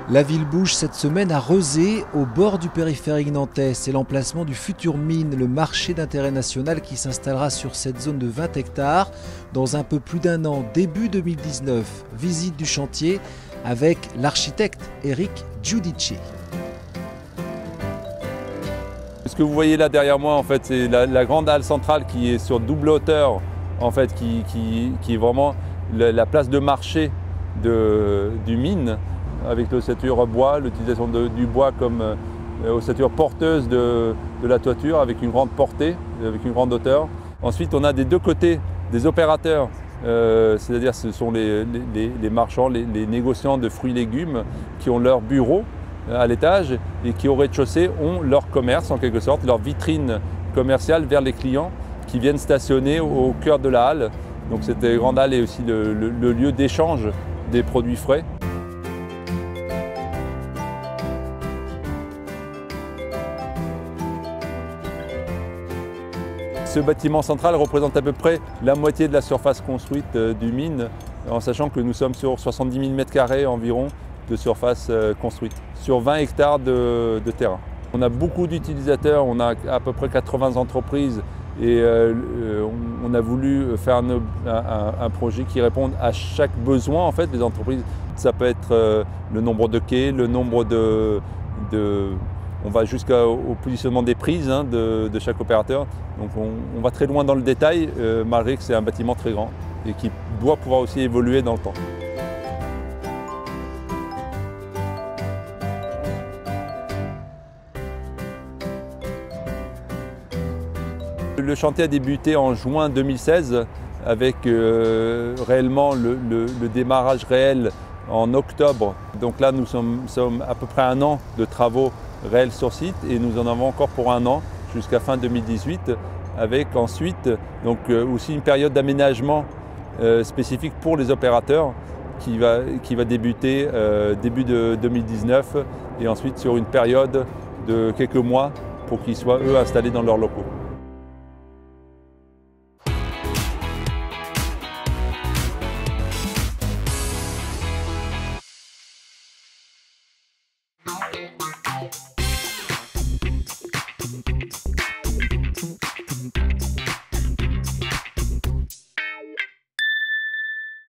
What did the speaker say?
La ville bouge cette semaine à Rezé, au bord du périphérique nantais. C'est l'emplacement du futur mine, le marché d'intérêt national qui s'installera sur cette zone de 20 hectares dans un peu plus d'un an, début 2019. Visite du chantier avec l'architecte Eric Giudici. Ce que vous voyez là derrière moi, en fait, c'est la grande halle centrale qui est sur double hauteur, en fait, qui est vraiment la place de marché du mine, avec l'ossature bois, l'utilisation du bois comme ossature porteuse de la toiture, avec une grande portée, avec une grande hauteur. Ensuite, on a des deux côtés des opérateurs, c'est-à-dire ce sont les marchands, les négociants de fruits et légumes qui ont leur bureau à l'étage et qui au rez-de-chaussée ont leur commerce en quelque sorte, leur vitrine commerciale vers les clients qui viennent stationner au cœur de la halle. Donc cette grande halle est aussi le lieu d'échange des produits frais. Ce bâtiment central représente à peu près la moitié de la surface construite du mine, en sachant que nous sommes sur 70 000 m² environ de surface construite, sur 20 hectares de terrain. On a beaucoup d'utilisateurs, on a à peu près 80 entreprises et on a voulu faire un projet qui réponde à chaque besoin en fait, des entreprises. Ça peut être le nombre de quais, le nombre on va jusqu'au positionnement des prises de chaque opérateur. Donc on va très loin dans le détail, malgré que c'est un bâtiment très grand et qui doit pouvoir aussi évoluer dans le temps. Le chantier a débuté en juin 2016 avec réellement le démarrage réel en octobre. Donc là, nous sommes à peu près un an de travaux réels sur site et nous en avons encore pour un an jusqu'à fin 2018 avec ensuite donc, aussi une période d'aménagement spécifique pour les opérateurs qui va débuter début de 2019 et ensuite sur une période de quelques mois pour qu'ils soient eux installés dans leurs locaux.